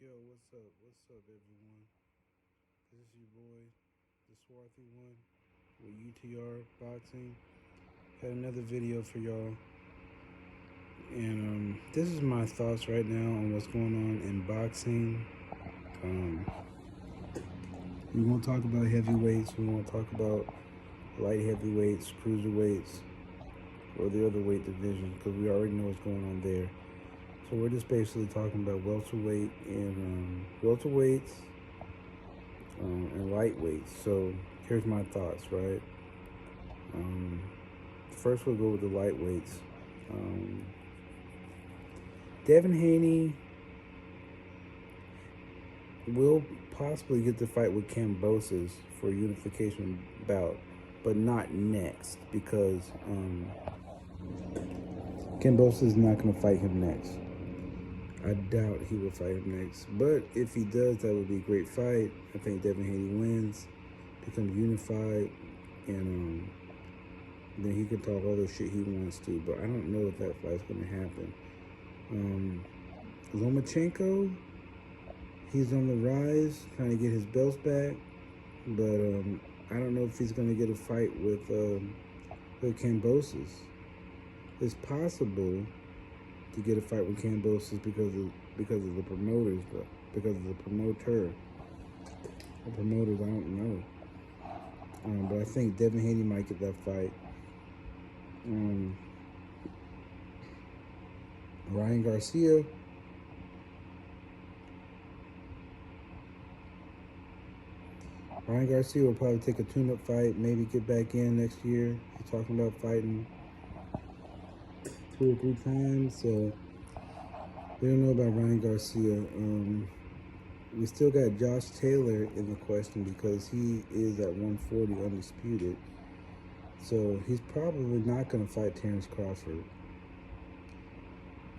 Yo, what's up? What's up, everyone? This is your boy, the Swarthy One, with UTR Boxing. Got another video for y'all, and this is my thoughts right now on what's going on in boxing. We won't talk about heavyweights. We won't talk about light heavyweights, cruiserweights, or the other weight division because we already know what's going on there. So we're just basically talking about welterweight and welterweights and lightweights. So here's my thoughts, right? First we'll go with the lightweights. Devin Haney will possibly get the fight with Kambosos for a unification bout, but not next because Kambosos is not going to fight him next. I doubt he will fight him next. But if he does, that would be a great fight. I think Devin Haney wins, becomes unified, and then he can talk all the shit he wants to. But I don't know if that fight's going to happen. Lomachenko, he's on the rise, trying to get his belts back. But I don't know if he's going to get a fight with Kambosos. It's possible to get a fight with Kambosos because of the promoters, but because of the promoter. The promoters, I don't know. But I think Devin Haney might get that fight. Ryan Garcia. Ryan Garcia will probably take a tune-up fight, maybe get back in next year. He's talking about fighting 2 or 3 times, so we don't know about Ryan Garcia. We still got Josh Taylor in the question because he is at 140 undisputed. So he's probably not going to fight Terrence Crawford.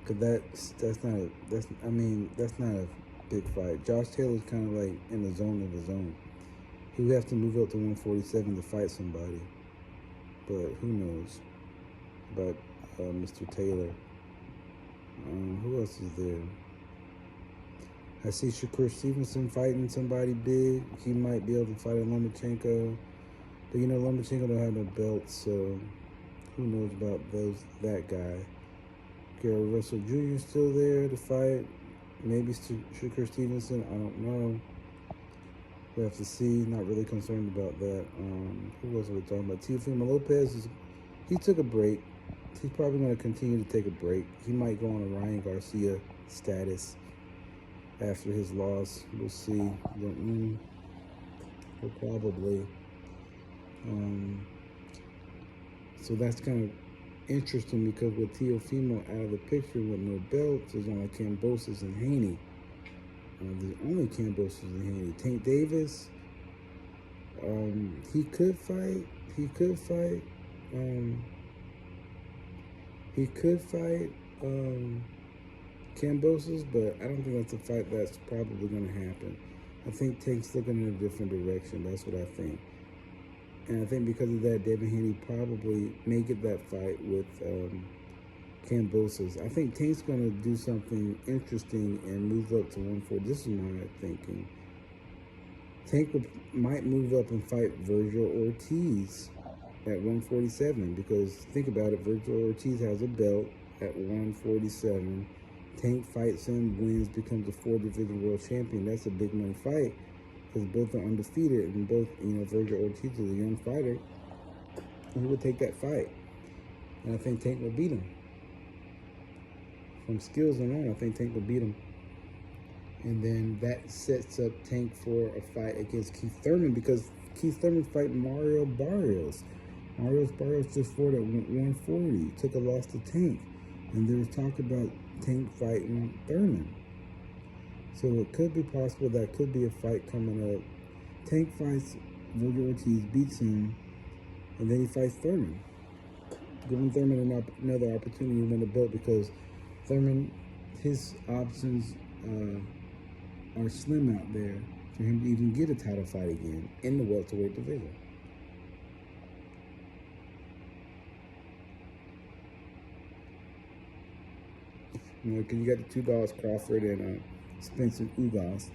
Cause that's not a big fight. Josh Taylor's kind of like in the zone of his own. He would have to move up to 147 to fight somebody. But who knows about Mr. Taylor. Who else is there? I see Shakur Stevenson fighting somebody big. He might be able to fight a Lomachenko. But you know, Lomachenko don't have no belts, so who knows about that guy. Gary Russell Jr. is still there to fight. Maybe Shakur Stevenson, I don't know. We have to see. Not really concerned about that. Who else are we talking about? Teofimo Lopez, he took a break. He's probably going to continue to take a break. He might go on a Ryan Garcia status after his loss. We'll see. Probably. So that's kind of interesting because with Teofimo out of the picture with no belts, there's only Kambosos and Haney. There's only Kambosos and Haney. Tank Davis, he could fight. He could fight Kambosos, but I don't think that's a fight that's probably going to happen. I think Tank's looking in a different direction. That's what I think. And I think because of that, Devin Haney probably may get that fight with Kambosos. I think Tank's going to do something interesting and move up to 140. This is my thinking. Tank might move up and fight Virgil Ortiz at 147 because think about it, Virgil Ortiz has a belt at 147. Tank fights him, wins, becomes a 4-division world champion. That's a big money fight because both are undefeated and both, Virgil Ortiz is a young fighter. He would take that fight, and I think Tank will beat him. From skills alone, I think Tank will beat him. And then that sets up Tank for a fight against Keith Thurman because Keith Thurman fight Mario Barrios. Mario Barrios just fought at 140, took a loss to Tank. And there was talk about Tank fighting Thurman. So it could be possible that could be a fight coming up. Tank fights Virgil Ortiz, beats him, and then he fights Thurman. Giving Thurman another opportunity to win the belt because Thurman, his options are slim out there for him to even get a title fight again in the welterweight division. Because you got the $2 Crawford and Spence and Ugas.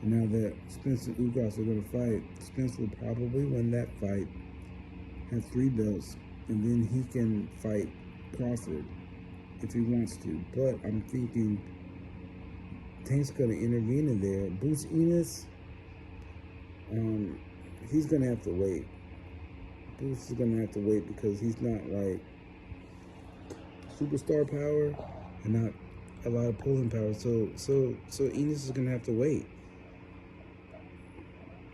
And now that Spence and Ugas are going to fight, Spence will probably win that fight, have 3 belts, and then he can fight Crawford if he wants to. But I'm thinking Tank's going to intervene in there. Boots Enos, he's going to have to wait. Boots is going to have to wait because he's not like superstar power and not a lot of pulling power. So Enos is going to have to wait.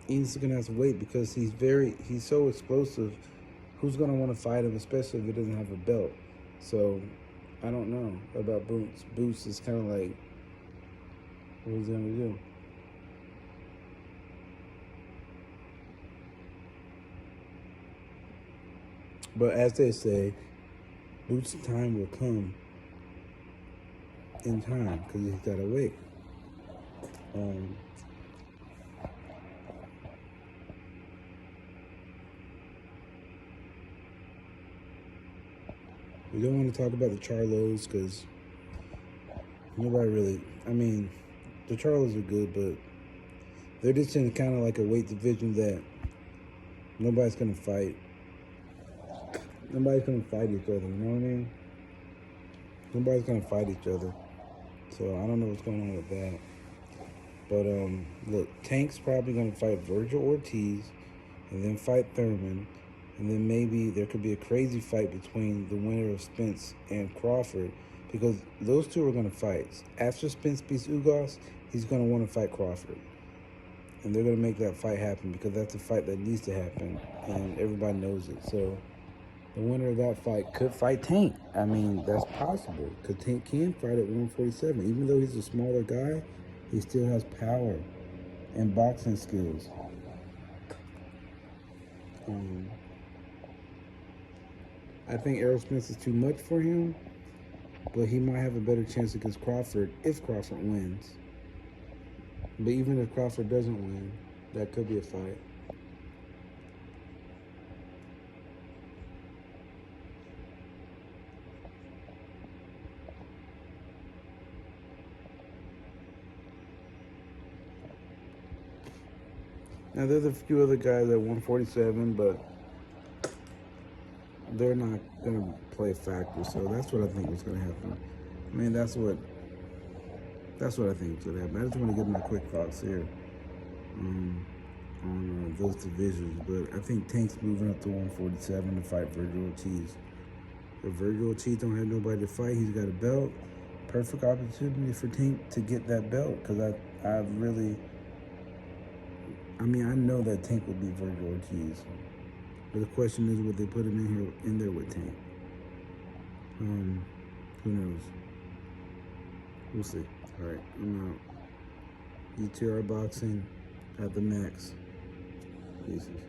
Enos is going to have to wait because he's so explosive. Who's going to want to fight him, especially if he doesn't have a belt? So I don't know about Boots. Boots is kind of like, what is he going to do? But as they say, Boots' time will come in time because he's got to wait. We don't want to talk about the Charlos because nobody really, I mean, the Charlos are good, but they're just in kind of like a weight division that nobody's going to fight. Nobody's going to fight each other, you know what I mean? Nobody's going to fight each other. So I don't know what's going on with that. But look, Tank's probably going to fight Virgil Ortiz and then fight Thurman. And then maybe there could be a crazy fight between the winner of Spence and Crawford because those two are going to fight. After Spence beats Ugas, he's going to want to fight Crawford. And they're going to make that fight happen because that's a fight that needs to happen. And everybody knows it. So the winner of that fight could fight Tank. I mean, that's possible because Tank can fight at 147. Even though he's a smaller guy, he still has power and boxing skills. I think Errol Spence is too much for him, but he might have a better chance against Crawford if Crawford wins. But even if Crawford doesn't win, that could be a fight. Now, there's a few other guys at 147, but they're not going to play a factor, so that's what I think was going to happen. I mean, that's what I think was going to happen. I just want to give my quick thoughts here on those divisions, but I think Tank's moving up to 147 to fight Virgil Ortiz. If Virgil Ortiz don't have nobody to fight, he's got a belt. Perfect opportunity for Tank to get that belt because I know that Tank will beat Virgil Ortiz. But the question is, would they put him in there with Tank? Who knows? We'll see. All right, I'm out. UTR Boxing at the max. Pieces.